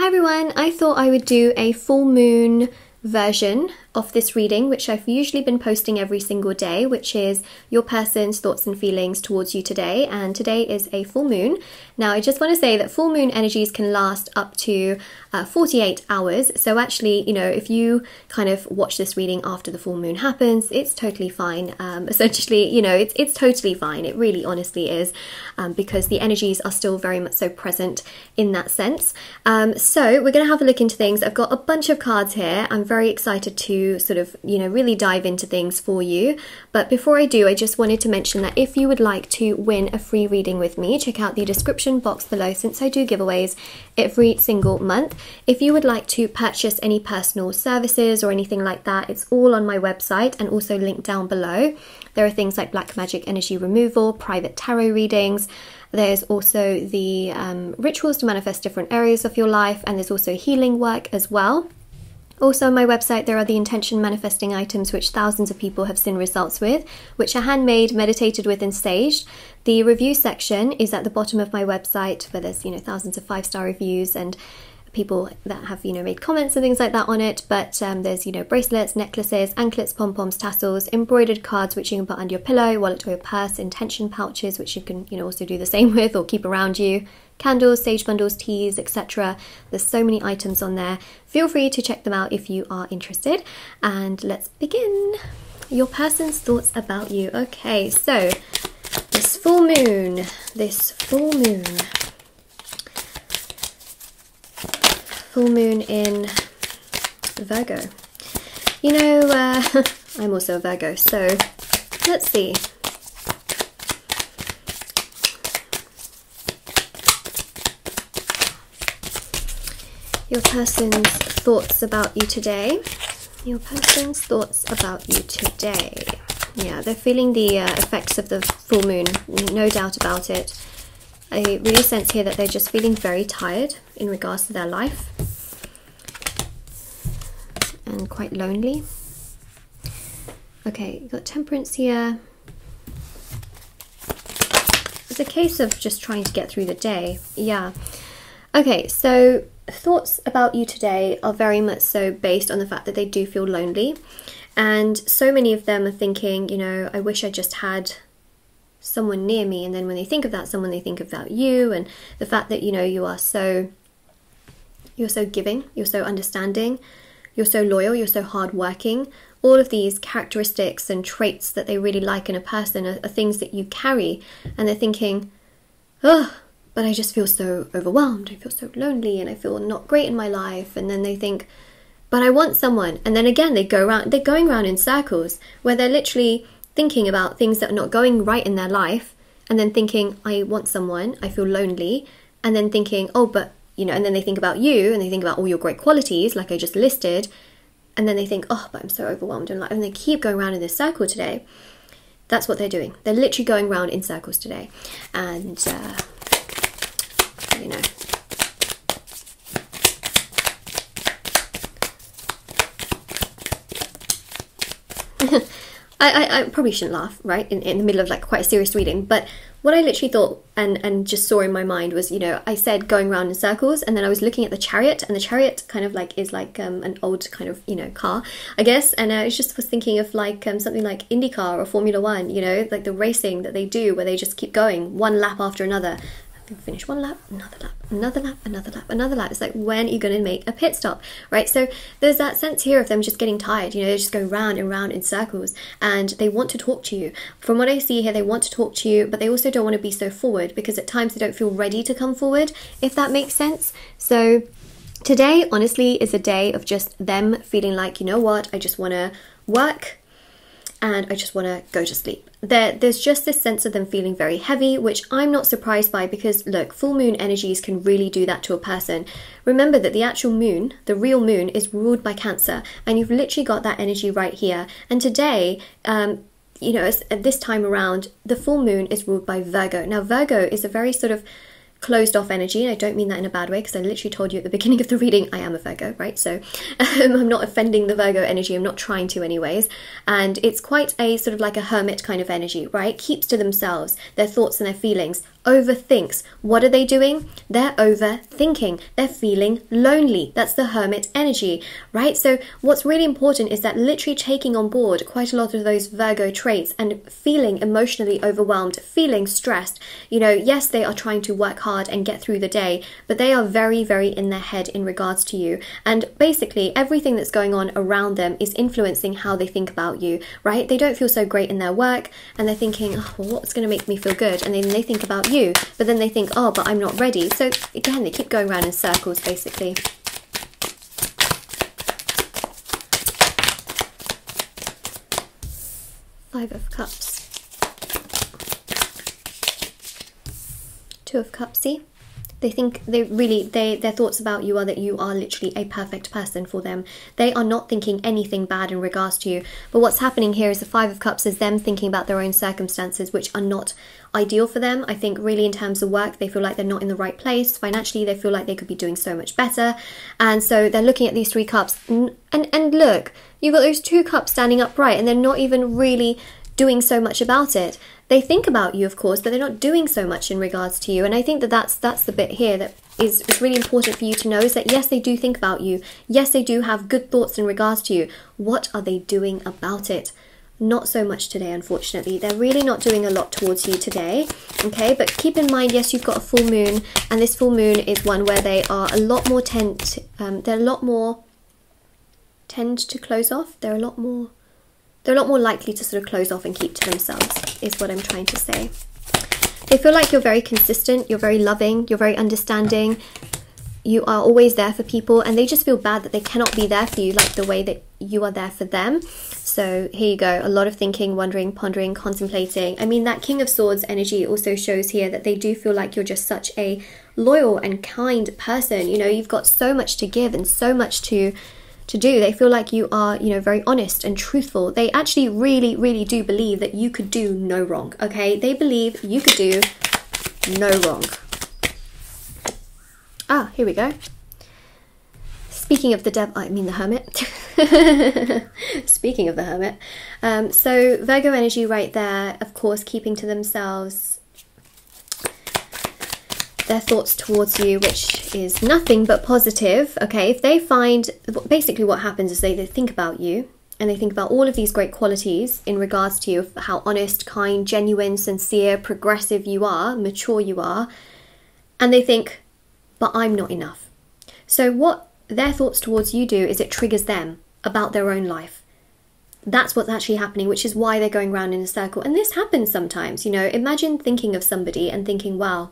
Hi everyone, I thought I would do a full moon version of this reading, which I've usually been posting every single day, which is your person's thoughts and feelings towards you today, and today is a full moon. Now I just want to say that full moon energies can last up to 48 hours, so actually, you know, if you kind of watch this reading after the full moon happens, it's totally fine. Essentially, you know, it's totally fine, it really honestly is, because the energies are still very much so present in that sense. So we're going to have a look into things. I've got a bunch of cards here. I'm very excited to sort of, you know, really dive into things for you. But before I do, I just wanted to mention that if you would like to win a free reading with me, check out the description box below, since I do giveaways every single month. If you would like to purchase any personal services or anything like that, it's all on my website and also linked down below. There are things like black magic energy removal, private tarot readings. There's also the rituals to manifest different areas of your life, and there's also healing work as well. Also on my website there are the intention manifesting items which thousands of people have seen results with, which are handmade, meditated with and staged. The review section is at the bottom of my website, where there's, you know, thousands of 5-star reviews and people that have, you know, made comments and things like that on it. But there's, you know, bracelets, necklaces, anklets, pom-poms, tassels, embroidered cards which you can put under your pillow, wallet or your purse, intention pouches which you can, you know, also do the same with or keep around you, candles, sage bundles, teas, etc. There's so many items on there. Feel free to check them out if you are interested. And let's begin. Your person's thoughts about you. Okay, so this full moon in Virgo. You know, I'm also a Virgo, so let's see. Your person's thoughts about you today. Your person's thoughts about you today. Yeah, they're feeling the effects of the full moon, no doubt about it. I really sense here that they're just feeling very tired in regards to their life and quite lonely. Okay, you've got Temperance here. It's a case of just trying to get through the day. Yeah. Okay, so thoughts about you today are very much so based on the fact that they do feel lonely, and so many of them are thinking, you know, I wish I just had someone near me. And then when they think of that someone, they think about you and the fact that, you know, you're so giving, you're so understanding, you're so loyal, you're so hardworking. All of these characteristics and traits that they really like in a person are things that you carry, and they're thinking, oh, but I just feel so overwhelmed, I feel so lonely, and I feel not great in my life. And then they think, but I want someone. And then again, they're going around in circles where they're literally thinking about things that are not going right in their life, and then thinking, I want someone, I feel lonely, and then thinking, oh, but, you know, and then they think about you, and they think about all your great qualities, like I just listed, and then they think, oh, but I'm so overwhelmed in life, and they keep going around in this circle today. That's what they're doing. They're literally going around in circles today, and, you know, I probably shouldn't laugh, right, in the middle of like quite a serious reading, but what I literally thought and just saw in my mind was, you know, I said going around in circles, and then I was looking at the chariot, and the chariot kind of like is like an old kind of, you know, car, I guess, and I just was thinking of like something like IndyCar or Formula One, you know, like the racing that they do where they just keep going one lap after another. Finish one lap, another lap, another lap, another lap, another lap. It's like, when are you going to make a pit stop, right? So there's that sense here of them just getting tired, you know, they're just going round and round in circles, and they want to talk to you. From what I see here, they want to talk to you, but they also don't want to be so forward, because at times they don't feel ready to come forward, if that makes sense. So today, honestly, is a day of just them feeling like, you know what, I just want to work, and I just want to go to sleep. There's just this sense of them feeling very heavy, which I'm not surprised by, because look, full moon energies can really do that to a person. Remember that the actual moon, the real moon, is ruled by Cancer, and you've literally got that energy right here. And today, you know, at this time around, the full moon is ruled by Virgo. Now, Virgo is a very sort of closed off energy, and I don't mean that in a bad way, because I literally told you at the beginning of the reading I am a Virgo, right? So I'm not offending the Virgo energy, I'm not trying to anyways, and it's quite a sort of like a hermit kind of energy, right? Keeps to themselves, their thoughts and their feelings, overthinks. What are they doing? They're overthinking. They're feeling lonely. That's the Hermit energy, right? So what's really important is that literally taking on board quite a lot of those Virgo traits and feeling emotionally overwhelmed, feeling stressed. You know, yes, they are trying to work hard and get through the day, but they are very, very in their head in regards to you. And basically everything that's going on around them is influencing how they think about you, right? They don't feel so great in their work and they're thinking, oh, well, what's going to make me feel good? And then they think about you, but then they think, oh, but I'm not ready. So again, they keep going around in circles basically. Five of Cups. Two of Cups, see? They think their thoughts about you are that you are literally a perfect person for them. They are not thinking anything bad in regards to you. But what's happening here is the Five of Cups is them thinking about their own circumstances, which are not ideal for them. I think really in terms of work, they feel like they're not in the right place. Financially, they feel like they could be doing so much better. And so they're looking at these three cups. And look, you've got those two cups standing upright and they're not even really doing so much about it. They think about you, of course, but they're not doing so much in regards to you. And I think that that's the bit here that is really important for you to know, is that yes, they do think about you. Yes, they do have good thoughts in regards to you. What are they doing about it? Not so much today, unfortunately. They're really not doing a lot towards you today, okay? But keep in mind, yes, you've got a full moon, and this full moon is one where they are a lot more tend to close off. They're a lot more likely to sort of close off and keep to themselves, is what I'm trying to say. They feel like you're very consistent, you're very loving, you're very understanding, you are always there for people, and they just feel bad that they cannot be there for you like the way that you are there for them. So here you go, a lot of thinking, wondering, pondering, contemplating. I mean, that King of Swords energy also shows here that they do feel like you're just such a loyal and kind person. You know, you've got so much to give and so much to do. They feel like you are, you know, very honest and truthful. They actually really, really do believe that you could do no wrong, okay? They believe you could do no wrong. Ah, here we go. Speaking of the devil, I mean the Hermit. Speaking of the Hermit. So Virgo energy right there, of course, keeping to themselves their thoughts towards you, which is nothing but positive, okay? If they find, basically what happens is they think about you and they think about all of these great qualities in regards to you, how honest, kind, genuine, sincere, progressive you are, mature you are, and they think, but I'm not enough. So what their thoughts towards you do is it triggers them about their own life. That's what's actually happening, which is why they're going around in a circle. And this happens sometimes, you know. Imagine thinking of somebody and thinking, wow,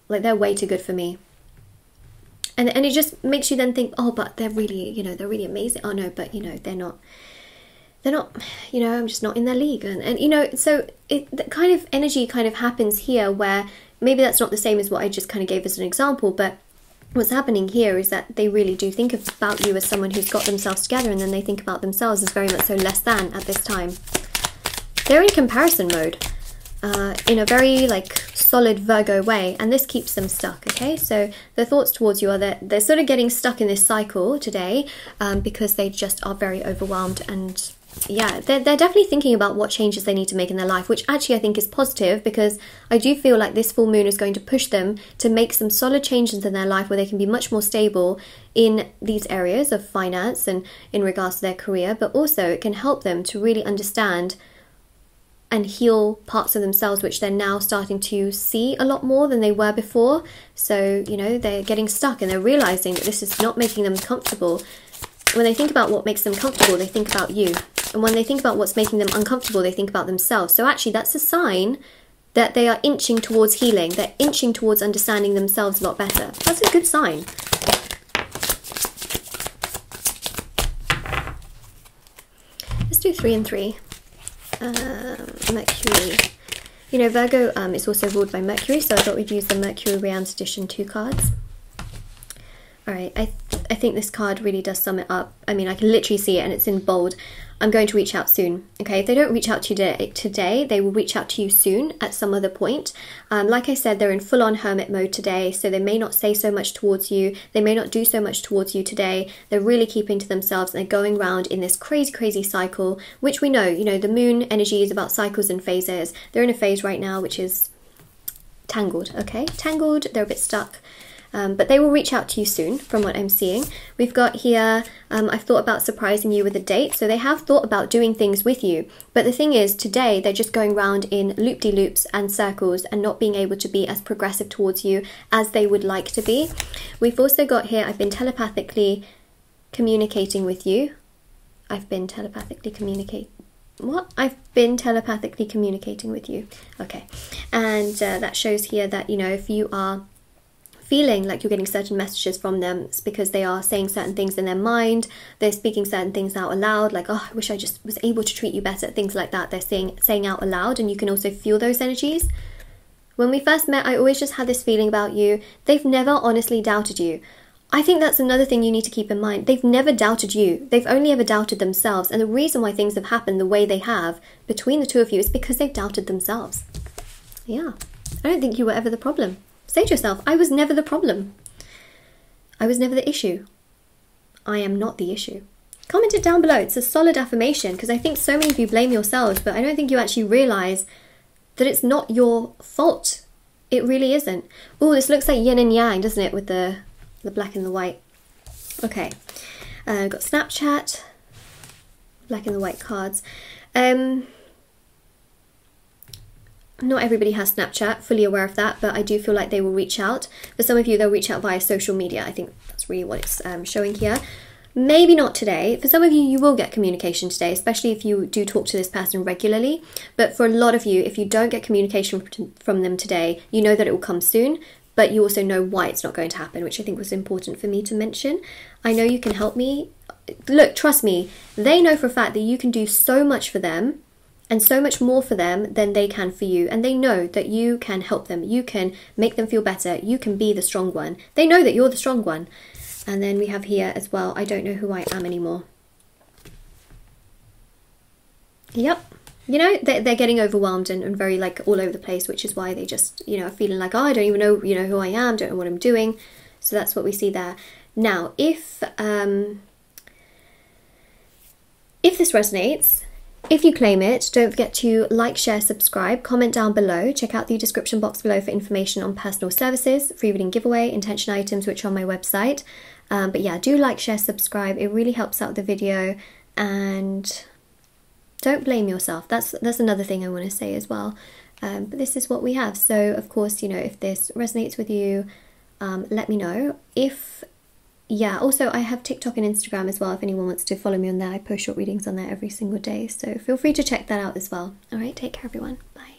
like they're way too good for me, and it just makes you then think, oh, but they're really, you know, they're really amazing. Oh no, but you know, they're not, you know, I'm just not in their league, and you know, so that kind of energy kind of happens here, where maybe that's not the same as what I just kind of gave as an example, but what's happening here is that they really do think about you as someone who's got themselves together, and then they think about themselves as very much so less than at this time. They're in comparison mode. In a very like solid Virgo way, and this keeps them stuck, okay? So their thoughts towards you are that they're sort of getting stuck in this cycle today, because they just are very overwhelmed, and yeah, they're definitely thinking about what changes they need to make in their life, which actually I think is positive, because I do feel like this full moon is going to push them to make some solid changes in their life where they can be much more stable in these areas of finance and in regards to their career, but also it can help them to really understand and heal parts of themselves which they're now starting to see a lot more than they were before. So, you know, they're getting stuck and they're realizing that this is not making them comfortable. When they think about what makes them comfortable, they think about you. And when they think about what's making them uncomfortable, they think about themselves. So actually that's a sign that they are inching towards healing. They're inching towards understanding themselves a lot better. That's a good sign. Let's do 3 and 3. Mercury. You know, Virgo is also ruled by Mercury, so I thought we'd use the Mercury Realms Edition 2 cards. Alright, I think this card really does sum it up. I mean, I can literally see it and it's in bold. I'm going to reach out soon, okay? If they don't reach out to you today, they will reach out to you soon at some other point. Like I said, they're in full-on hermit mode today, so they may not say so much towards you. They may not do so much towards you today. They're really keeping to themselves and they're going around in this crazy, crazy cycle, which we know, you know, the moon energy is about cycles and phases. They're in a phase right now, which is tangled, okay? Tangled, they're a bit stuck. But they will reach out to you soon, from what I'm seeing. We've got here, I've thought about surprising you with a date. So they have thought about doing things with you. But the thing is, today, they're just going around in loop-de-loops and circles and not being able to be as progressive towards you as they would like to be. We've also got here, I've been telepathically communicating with you. I've been telepathically communicating. What? I've been telepathically communicating with you. Okay. And that shows here that, you know, if you are feeling like you're getting certain messages from them, it's because they are saying certain things in their mind, they're speaking certain things out aloud, like, oh, I wish I just was able to treat you better, things like that. They're saying out aloud, and you can also feel those energies. When we first met, I always just had this feeling about you. They've never honestly doubted you. I think that's another thing you need to keep in mind. They've never doubted you. They've only ever doubted themselves. And the reason why things have happened the way they have between the two of you is because they've doubted themselves. Yeah. I don't think you were ever the problem. Say to yourself, I was never the problem. I was never the issue. I am not the issue. Comment it down below. It's a solid affirmation, because I think so many of you blame yourselves, but I don't think you actually realise that it's not your fault. It really isn't. Oh, this looks like yin and yang, doesn't it, with the black and the white. Okay. I've got Snapchat, black and the white cards. Not everybody has Snapchat, fully aware of that, but I do feel like they will reach out. For some of you, they'll reach out via social media. I think that's really what it's showing here. Maybe not today. For some of you, you will get communication today, especially if you do talk to this person regularly. But for a lot of you, if you don't get communication from them today, you know that it will come soon, but you also know why it's not going to happen, which I think was important for me to mention. I know you can help me. Look, trust me, they know for a fact that you can do so much for them and so much more for them than they can for you. And they know that you can help them. You can make them feel better. You can be the strong one. They know that you're the strong one. And then we have here as well, I don't know who I am anymore. Yep. You know, they're getting overwhelmed and very like all over the place, which is why they just, you know, are feeling like, oh, I don't even know, you know, who I am, don't know what I'm doing. So that's what we see there. Now, if this resonates, if you claim it, don't forget to like, share, subscribe, comment down below. Check out the description box below for information on personal services, free reading giveaway, intention items, which are on my website. But yeah, do like, share, subscribe. It really helps out the video, and don't blame yourself. That's another thing I want to say as well. But this is what we have. So of course, you know, if this resonates with you, let me know. Yeah, also I have TikTok and Instagram as well if anyone wants to follow me on there. I post short readings on there every single day, so feel free to check that out as well. Alright, take care everyone. Bye.